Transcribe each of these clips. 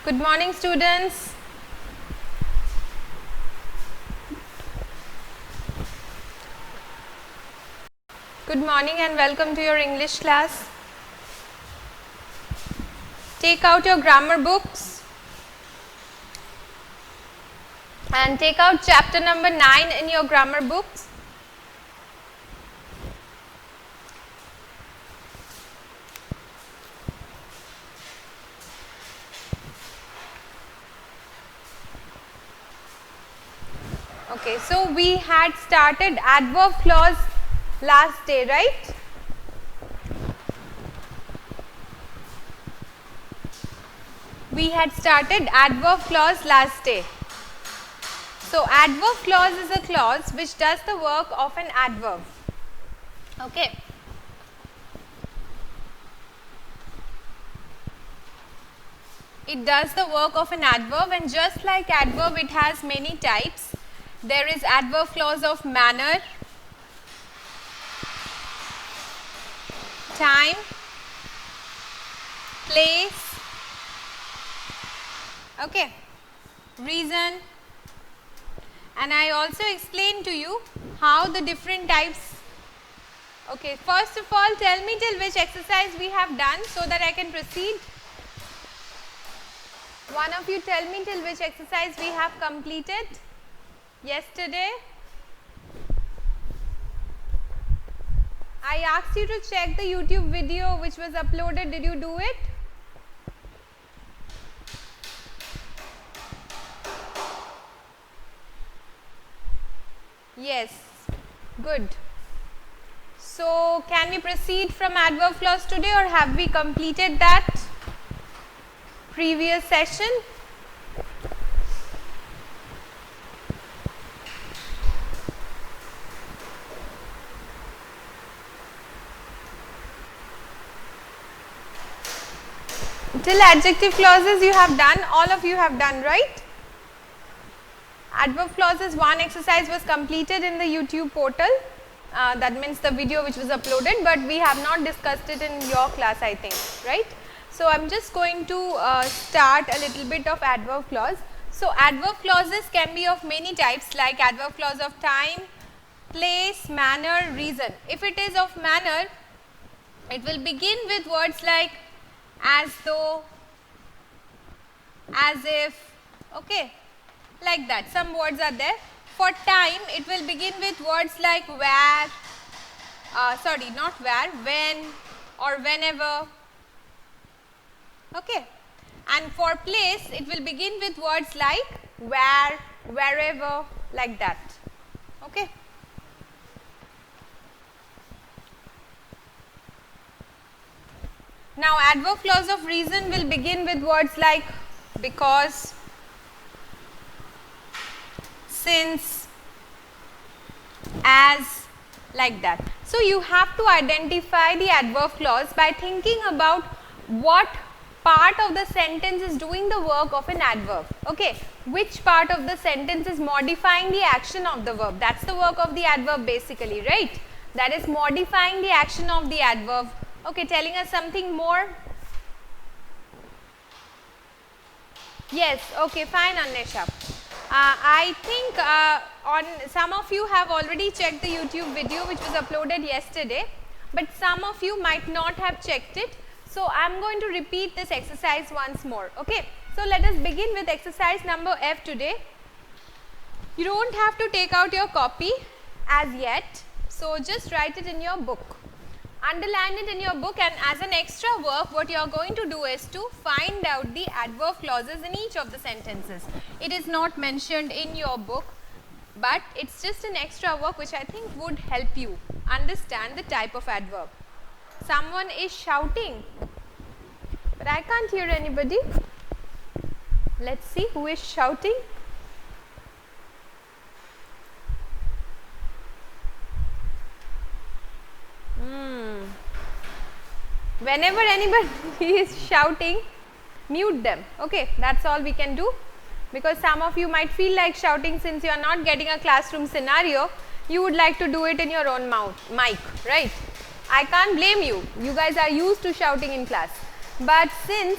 Good morning, students. Good morning and welcome to your English class. Take out your grammar books and take out chapter number 9 in your grammar books. Okay, so we had started adverb clause last day, right? We had started adverb clause last day. So adverb clause is a clause which does the work of an adverb. Okay. It does the work of an adverb, and just like adverb, it has many types. There is adverb clause of manner, time, place, okay, reason, and I also explained to you how the different types. Okay, first of all, tell me till which exercise we have done so that I can proceed. One of you tell me till which exercise we have completed yesterday. I asked you to check the YouTube video which was uploaded. Did you do it? Yes, good. So, can we proceed from adverb clause today, or have we completed that previous session? Till adjective clauses you have done, all of you have done, right? Adverb clauses 1 exercise was completed in the YouTube portal, that means the video which was uploaded, but we have not discussed it in your class, I think, right? So, I am just going to start a little bit of adverb clause. So, adverb clauses can be of many types, like adverb clause of time, place, manner, reason. If it is of manner, it will begin with words like as though, as if, okay, like that. Some words are there. For time, it will begin with words like where, not where, when or whenever, okay. And for place, it will begin with words like where, wherever, like that, okay. Now, adverb clause of reason will begin with words like because, since, as, like that. So, you have to identify the adverb clause by thinking about what part of the sentence is doing the work of an adverb, okay. Which part of the sentence is modifying the action of the verb. That is the work of the adverb basically, right. That is modifying the action of the adverb. Okay, telling us something more? Yes, okay, fine, Annesha. I think on some of you have already checked the YouTube video which was uploaded yesterday, but some of you might not have checked it. So, I am going to repeat this exercise once more, okay. So, let us begin with exercise number F today. You do not have to take out your copy as yet. So, just write it in your book. Underline it in your book, and as an extra work, what you are going to do is to find out the adverb clauses in each of the sentences. It is not mentioned in your book, but it is just an extra work which I think would help you understand the type of adverb. Someone is shouting, but I can't hear anybody. Let's see who is shouting. Whenever anybody is shouting, mute them, okay. That is all we can do, because some of you might feel like shouting since you are not getting a classroom scenario. You would like to do it in your own mic, right. I can't blame you. You guys are used to shouting in class. But since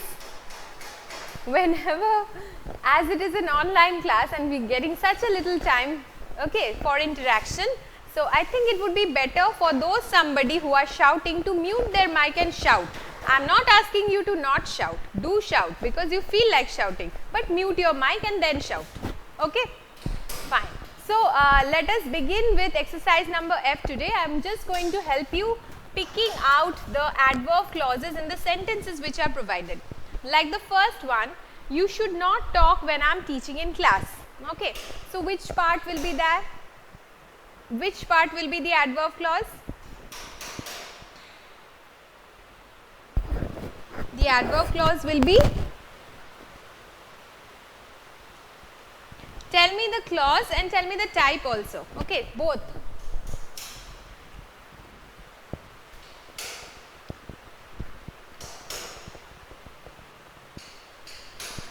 whenever, as it is an online class and we're getting such a little time, okay, for interaction, so I think it would be better for those somebody who are shouting to mute their mic and shout. I'm not asking you to not shout, do shout because you feel like shouting, but mute your mic and then shout, okay, fine. So let us begin with exercise number F today. I'm just going to help you picking out the adverb clauses in the sentences which are provided. Like the first one, you should not talk when I'm teaching in class. Okay, so which part will be there? Which part will be the adverb clause? The adverb clause will be, tell me the clause and tell me the type also. Okay, both.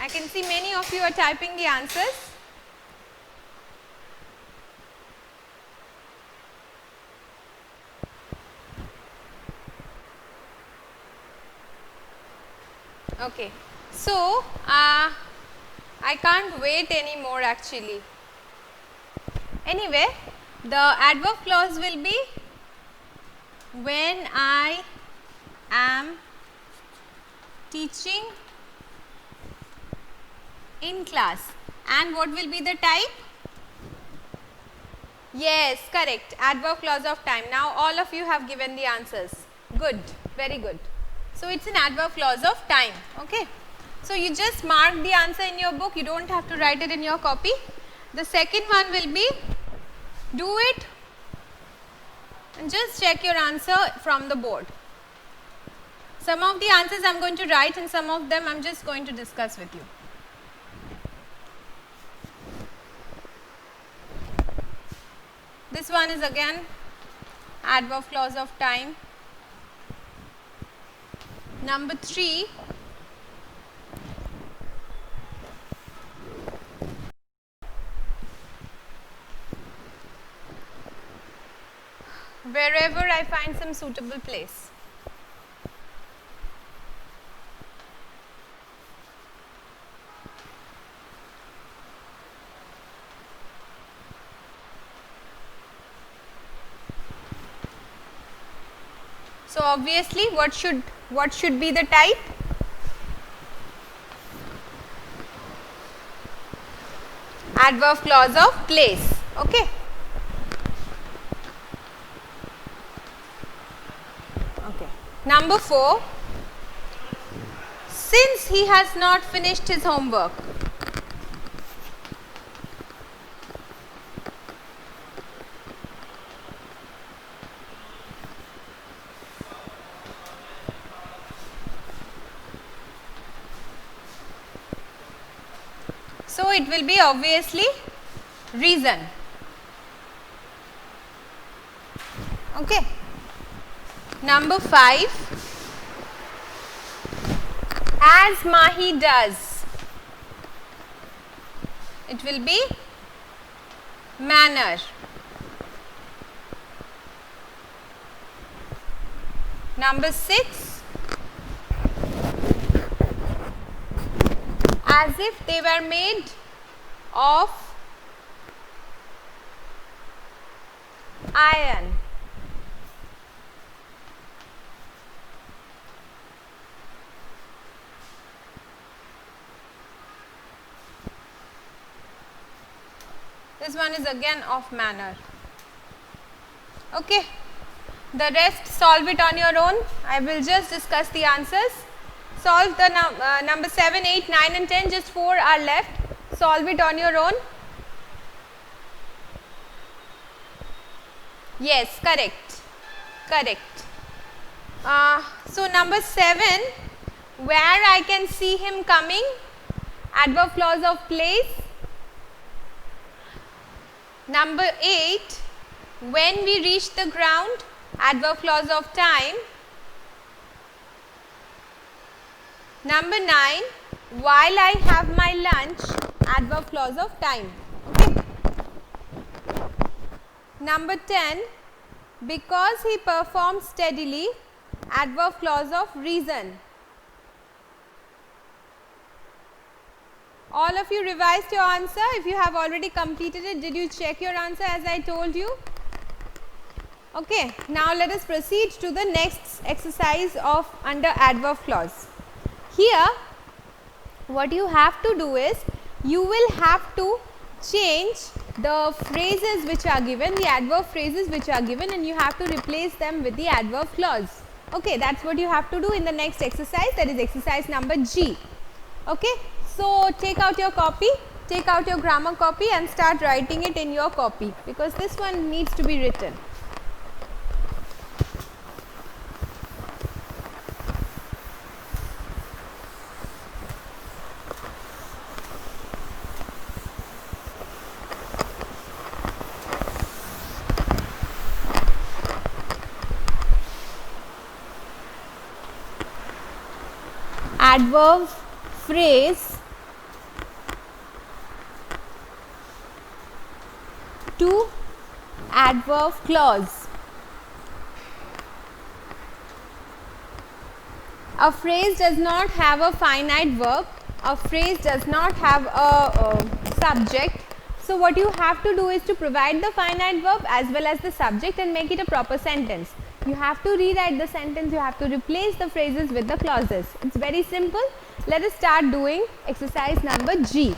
I can see many of you are typing the answers. Okay, so I can't wait anymore actually. Anyway, the adverb clause will be when I am teaching in class. And what will be the type? Yes, correct, adverb clause of time. Now all of you have given the answers. Good, very good. So it's an adverb clause of time, okay. So you just mark the answer in your book, you don't have to write it in your copy. The second one will be, do it and just check your answer from the board. Some of the answers I'm going to write and some of them I'm just going to discuss with you. This one is again adverb clause of time. Number 3, wherever I find some suitable place. So obviously what should be the type? Adverb clause of place, okay. Okay. Number 4, since he has not finished his homework. So it will be obviously reason, okay. Number 5, as Mahi does, it will be manner. Number 6, as if they were made of iron. This one is again of manner. Okay. The rest solve it on your own. I will just discuss the answers. Solve the number 7, 8, 9 and 10. Just 4 are left. Solve it on your own. Yes, correct. Correct. So number 7, where I can see him coming, adverb clause of place. Number 8, when we reach the ground, adverb clause of time. Number 9, while I have my lunch, adverb clause of time. Okay. Number 10, because he performs steadily, adverb clause of reason. All of you revised your answer. If you have already completed it, did you check your answer as I told you? Okay, now let us proceed to the next exercise of under adverb clause. Here, what you have to do is, you will have to change the phrases which are given, the adverb phrases which are given, and you have to replace them with the adverb clause. Okay, that's what you have to do in the next exercise, that is exercise number G. Okay, so take out your copy, take out your grammar copy and start writing it in your copy, because this one needs to be written. Adverb phrase to adverb clause. A phrase does not have a finite verb, a phrase does not have a subject. So what you have to do is to provide the finite verb as well as the subject and make it a proper sentence. You have to rewrite the sentence, you have to replace the phrases with the clauses. It's very simple. Let us start doing exercise number G.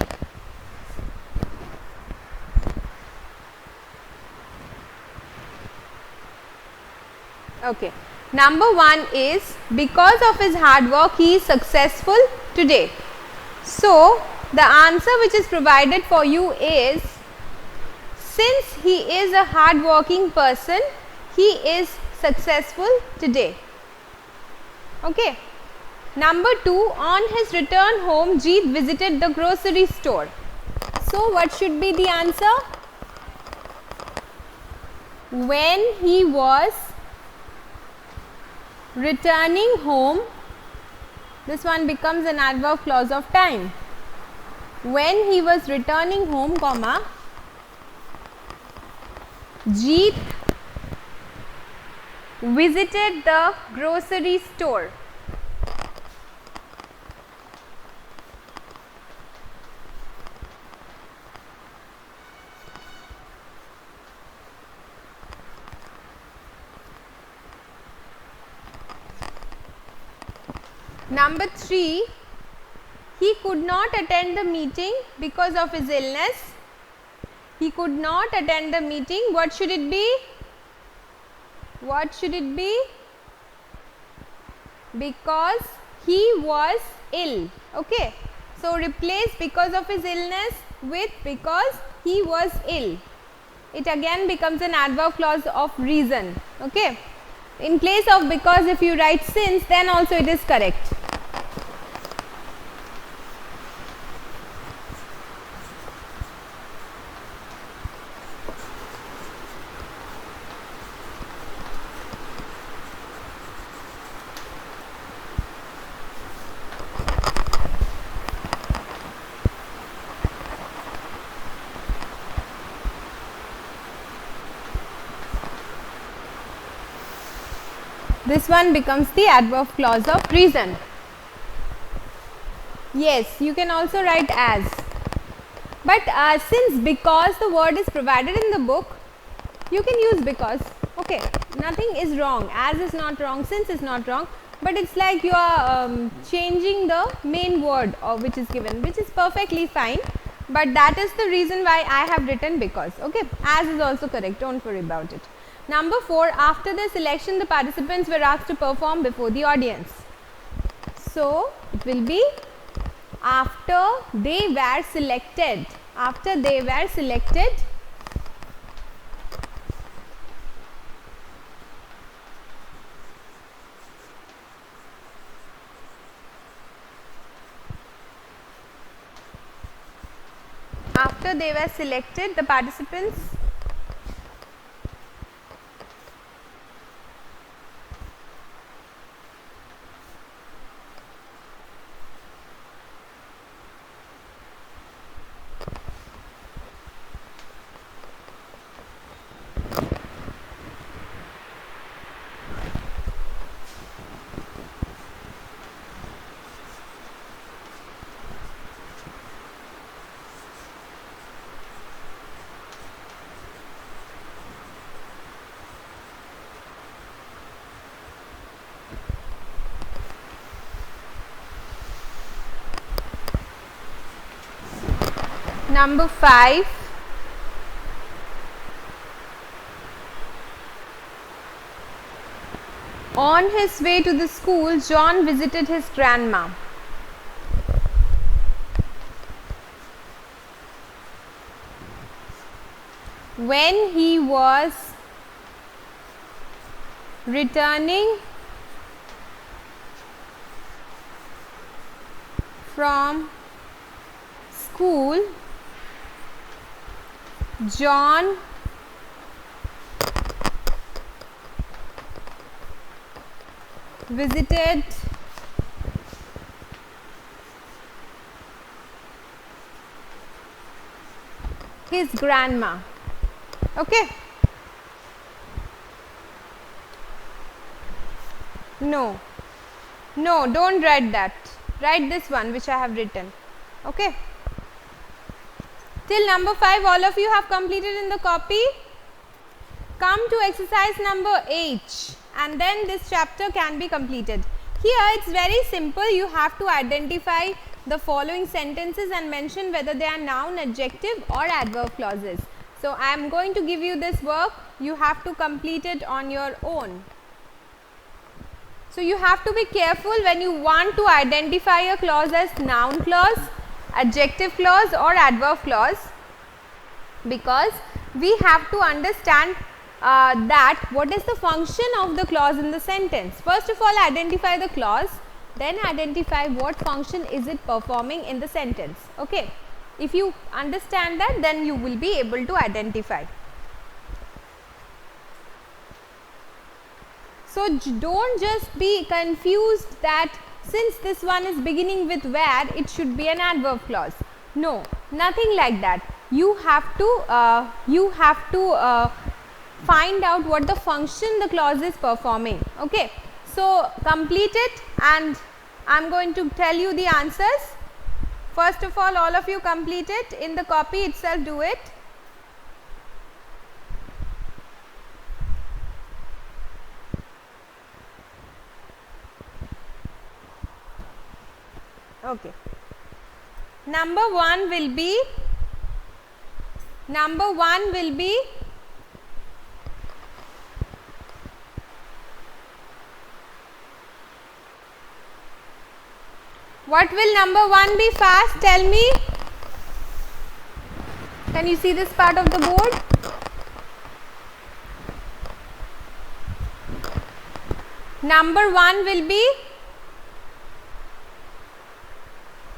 Okay. Number 1 is, because of his hard work he is successful today. So the answer which is provided for you is, since he is a hard working person, he is successful today. Okay. Number 2, on his return home Jeet visited the grocery store. So what should be the answer? When he was returning home, this one becomes an adverb clause of time. When he was returning home, comma, Jeet visited the grocery store. Number 3, he could not attend the meeting because of his illness. He could not attend the meeting. What should it be? What should it be? Because he was ill. Okay. So replace because of his illness with because he was ill. It again becomes an adverb clause of reason. Okay. In place of because, if you write since, then also it is correct. This one becomes the adverb clause of reason. Yes, you can also write as. But since because the word is provided in the book, you can use because. Okay, nothing is wrong. As is not wrong, since is not wrong. But it's like you are changing the main word which is given, which is perfectly fine. But that is the reason why I have written because. Okay, as is also correct. Don't worry about it. Number 4, after the selection, the participants were asked to perform before the audience. So it will be after they were selected. After they were selected, the participants Number 5. On his way to the school, John visited his grandma. When he was returning from school, John visited his grandma. Okay? No, don't write that. Write this one which I have written. Okay? Till number 5, all of you have completed in the copy. Come to exercise number H, and then this chapter can be completed. Here it's very simple. You have to identify the following sentences and mention whether they are noun, adjective or adverb clauses. So I am going to give you this work. You have to complete it on your own. So you have to be careful when you want to identify a clause as noun clause, adjective clause or adverb clause, because we have to understand that what is the function of the clause in the sentence. First of all, identify the clause, then identify what function is it performing in the sentence. Okay. If you understand that, then you will be able to identify. So don't just be confused that since this one is beginning with where, it should be an adverb clause. No, nothing like that. You have to find out what the function the clause is performing. Okay. So complete it, and I am going to tell you the answers. First of all of you complete it in the copy itself. Do it. Okay. Number 1 will be what will number 1 be? Fast, tell me. Can you see this part of the board? Number 1 will be,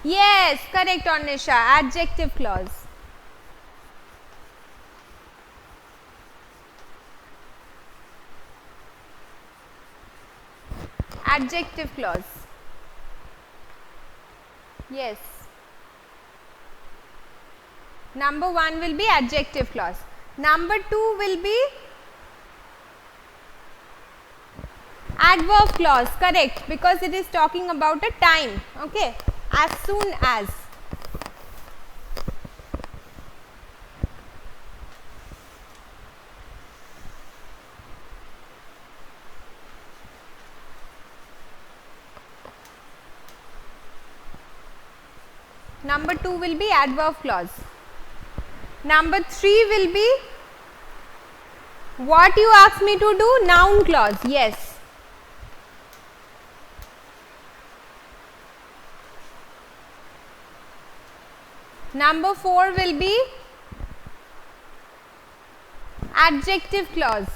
yes, correct Ornisha, adjective clause. Adjective clause. Yes. Number 1 will be adjective clause. Number 2 will be adverb clause, correct, because it is talking about a time. Okay. As soon as. Number 2 will be adverb clause. Number 3 will be what you asked me to do, noun clause. Yes. Number 4 will be adjective clause.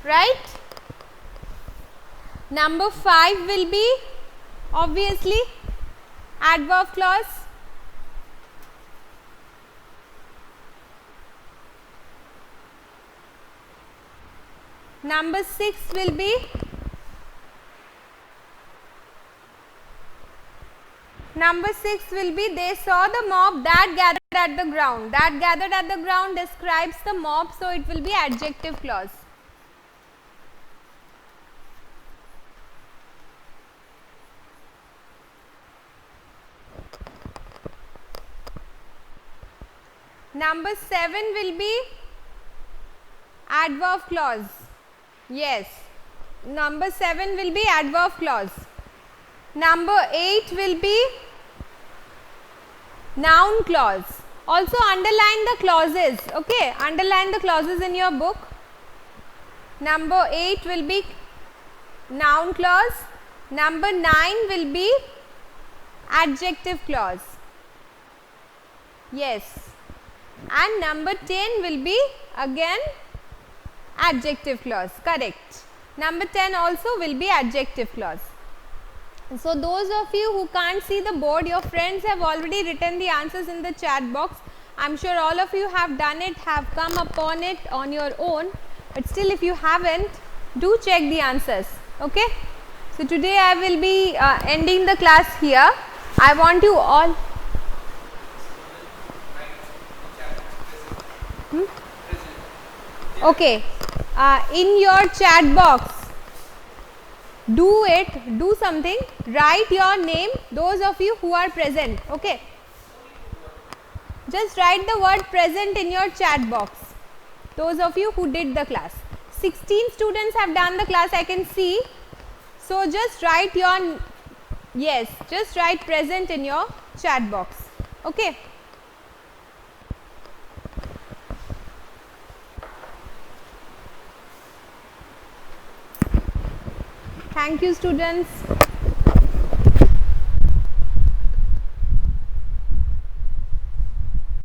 Right? Number 5 will be obviously adverb clause. Number 6 will be they saw the mob that gathered at the ground. That gathered at the ground describes the mob, so it will be adjective clause. Number 7 will be adverb clause. Yes. number 7 will be adverb clause. Number 8 will be noun clause. Also underline the clauses, okay, underline the clauses in your book. Number 8 will be noun clause. Number 9 will be adjective clause. Yes, and number 10 will be again adjective clause, correct. Number 10 also will be adjective clause. So those of you who can't see the board, your friends have already written the answers in the chat box. I'm sure all of you have done it, have come upon it on your own, but still if you haven't, do check the answers, okay. So today I will be ending the class here. I want you all okay, in your chat box, do something, write your name, those of you who are present, okay. Just write the word present in your chat box, those of you who did the class. 16 students have done the class, I can see. So just write your, yes, just write present in your chat box, okay. Thank you, students.